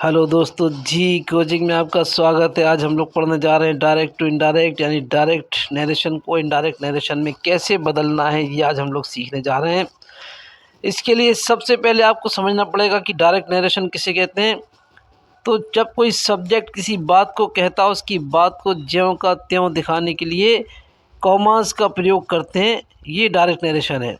Hello दोस्तों जी, coaching में आपका स्वागत है। आज हम लोग पढ़ने जा रहे हैं डायरेक्ट टू इनडायरेक्ट, यानी डायरेक्ट नरेशन को इनडायरेक्ट नरेशन में कैसे बदलना है, ये आज हम लोग सीखने जा रहे हैं। इसके लिए सबसे पहले आपको समझना पड़ेगा कि डायरेक्ट नरेशन किसे कहते हैं। तो जब कोई सब्जेक्ट किसी बात को कहता है, उसकी बात को ज्यों का त्यों दिखाने के लिए कॉमास का प्रयोग करते हैं, ये डायरेक्ट नरेशन है।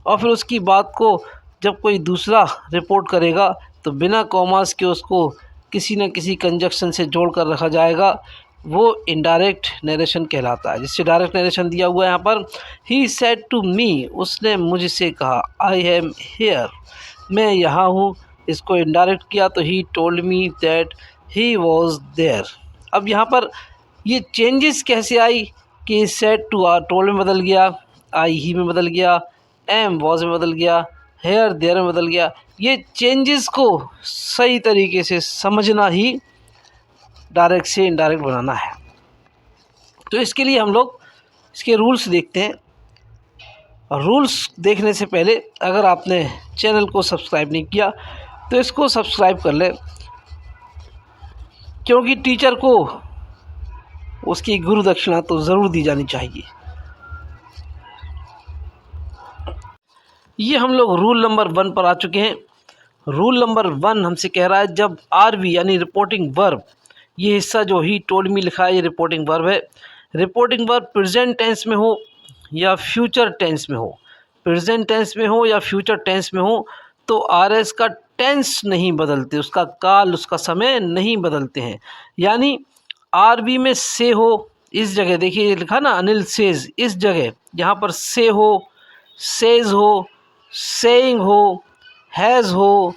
और फिर उसकी बात को जब कोई दूसरा रिपोर्ट करेगा तो बिना कॉमास के उसको किसी न किसी कंजक्शन से जोड़ कर रखा जाएगा, वो इनडायरेक्ट नरेशन कहलाता है। जिससे डायरेक्ट नरेशन दिया हुआ है यहाँ पर, ही सेड टू मी, उसने मुझसे कहा, आई एम हेयर, मैं यहाँ हूँ। इसको इनडायरेक्ट किया तो he told me that he was there. अब यहाँ पर ये चेंजेस कैसे आई कि सेड टू आर टोल्ड में बदल गया, आई ही में बदल गया, एम वॉज में बदल गया, हेयर देयर में बदल गया। ये चेंजेस को सही तरीके से समझना ही डायरेक्ट से इनडायरेक्ट बनाना है। तो इसके लिए हम लोग इसके रूल्स देखते हैं। रूल्स देखने से पहले अगर आपने चैनल को सब्सक्राइब नहीं किया तो इसको सब्सक्राइब कर लें, क्योंकि टीचर को उसकी गुरु दक्षिणा तो ज़रूर दी जानी चाहिए। ये हम लोग रूल नंबर 1 पर आ चुके हैं। रूल नंबर 1 हमसे कह रहा है, जब आरवी यानी रिपोर्टिंग वर्ब, ये हिस्सा जो ही टोल्ड मी लिखा है ये रिपोर्टिंग वर्ब है। रिपोर्टिंग वर्ब प्रेजेंट टेंस में हो या फ्यूचर टेंस में हो, प्रेजेंट टेंस में हो या फ्यूचर टेंस में हो, तो आरएस का टेंस नहीं बदलते, उसका काल, उसका समय नहीं बदलते हैं। यानी आरवी में से हो, इस जगह देखिए लिखा ना अनिल सेज, इस जगह यहाँ पर से हो, सेज हो, सेइंग हो, हैज़ हो,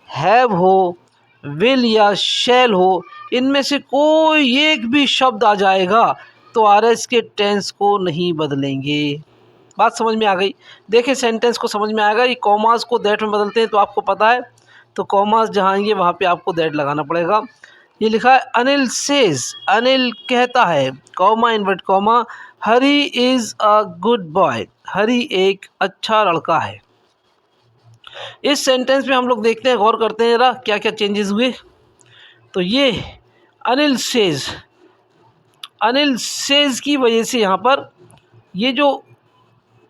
हैव हो, विल या शैल हो, इनमें से कोई एक भी शब्द आ जाएगा तो आरएस के टेंस को नहीं बदलेंगे। बात समझ में आ गई? देखिए सेंटेंस को समझ में आएगा। ये कॉमास को दैट में बदलते हैं तो आपको पता है, तो कॉमास जहाँ आएंगे वहाँ पे आपको दैट लगाना पड़ेगा। ये लिखा है अनिल सेज, अनिल कहता है, comma inverted comma, Hari is a good boy, Hari एक अच्छा लड़का है। इस सेंटेंस में हम लोग देखते हैं, गौर करते हैं जरा क्या क्या चेंजेस हुए। तो ये अनिल सेज की वजह से यहाँ पर ये जो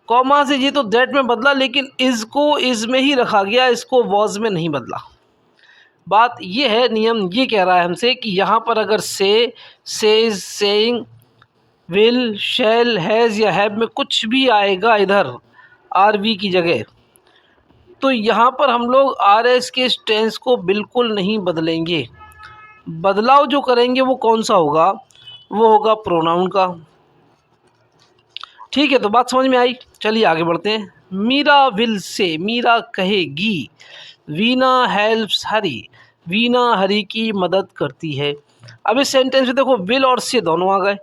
कॉमा से ये तो दैट में बदला, लेकिन इज़ को इज़ में ही रखा गया, इसको वॉज में नहीं बदला। बात ये है, नियम ये कह रहा है हमसे कि यहाँ पर अगर say, says, saying, will, shall, has या हैव में कुछ भी आएगा इधर आरवी की जगह, तो यहाँ पर हम लोग आर एस के टेंस को बिल्कुल नहीं बदलेंगे। बदलाव जो करेंगे वो कौन सा होगा? वो होगा प्रोनाउन का। ठीक है, तो बात समझ में आई। चलिए आगे बढ़ते हैं। मीरा विल से, मीरा कहेगी। वीना हेल्प्स हरी, वीना हरी की मदद करती है। अब इस सेंटेंस में देखो विल और से दोनों आ गए,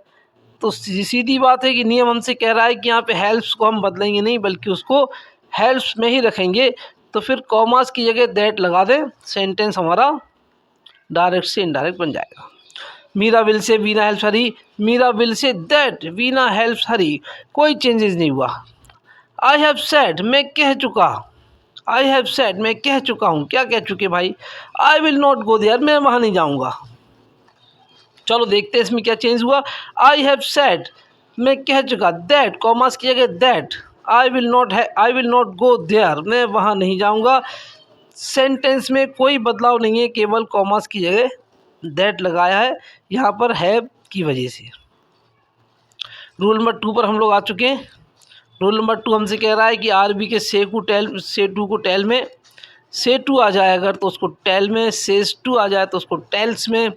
तो सीधी बात है कि नियम हमसे कह रहा है कि यहाँ पे हेल्प्स को हम बदलेंगे नहीं, बल्कि उसको हेल्प्स में ही रखेंगे। तो फिर कॉमास की जगह दैट लगा दें, सेंटेंस हमारा डायरेक्ट से इनडायरेक्ट बन जाएगा। Meera will say Veena helps Hari, Meera will say that Veena helps Hari, कोई चेंजेस नहीं हुआ। आई हैव सेड, मैं कह चुका, आई हैव सेड, मैं कह चुका हूँ। क्या कह चुके भाई? I will not go there, मैं वहाँ नहीं जाऊँगा। चलो देखते हैं इसमें क्या चेंज हुआ। आई हैव सेड, मैं कह चुका, दैट कॉमास की जगह that, I will not go there, मैं वहाँ नहीं जाऊँगा। सेंटेंस में कोई बदलाव नहीं है, केवल कॉमास की जगह दैट लगाया है यहाँ पर हैव की वजह से। रूल नंबर 2 पर हम लोग आ चुके हैं। रूल नंबर 2 हमसे कह रहा है कि आरबी के से टू को टेल में, से टू आ जाए अगर तो उसको टेल में, सेज टू आ जाए तो उसको टेल्स में,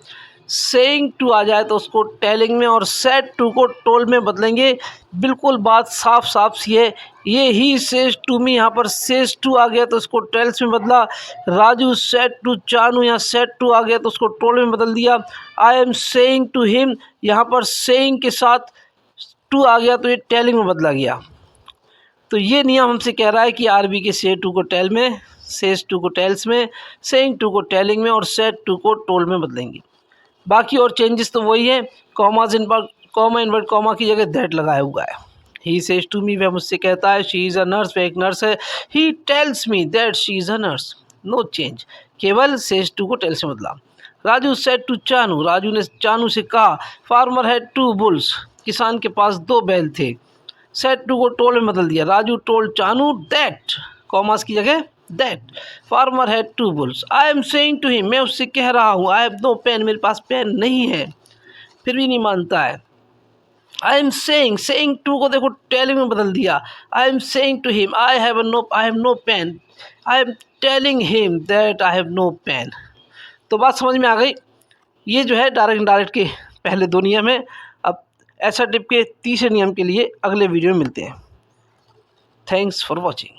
सेइंग टू आ जाए तो उसको टेलिंग में, और सेड टू को टोल में बदलेंगे। बिल्कुल बात साफ साफ सी है। ये ही सेज टू मी, यहाँ पर सेज टू आ गया तो उसको टेल्स में बदला। राजू सेड टू चानू, यहाँ सेड टू आ गया तो उसको टोल में बदल दिया। I am saying to him, यहाँ पर सेइंग के साथ टू आ गया तो ये टेलिंग में बदला गया। तो ये नियम हमसे कह रहा है कि आरबी के से टू को टेल में, सेज टू को टेल्स में, सेइंग टू को टेलिंग में और सेड टू को टोल में बदलेंगे। बाकी और चेंजेस तो वही है। कॉमा इनवर्ट कॉमा की जगह दैट लगाया हुआ है। ही सेज टू मी, वह मुझसे कहता है, शी इज़ अ नर्स, वह एक नर्स है। He tells me that she is a nurse, no change. केवल सेज टू को टेल से बदला। राजू सेड टू चानू, राजू ने चानू से कहा। फार्मर हैड टू बुल्स, किसान के पास 2 बैल थे। सेड टू को टोल में बदल दिया। Raju told Chanu that, commas की जगह that farmer had 2 bulls. I am saying to him, मैं उससे कह रहा हूँ। आई हैव नो पेन, मेरे पास पेन नहीं है, फिर भी नहीं मानता है। I am saying, saying to को देखो टेलिंग में बदल दिया। I am saying to him I have no pain, I am telling him that I have no pain. तो बात समझ में आ गई। ये जो है डायरेक्ट इनडायरेक्ट के पहले 2 नियम है। अब एसर्टिव के तीसरे नियम के लिए अगले वीडियो में मिलते हैं। Thanks for watching.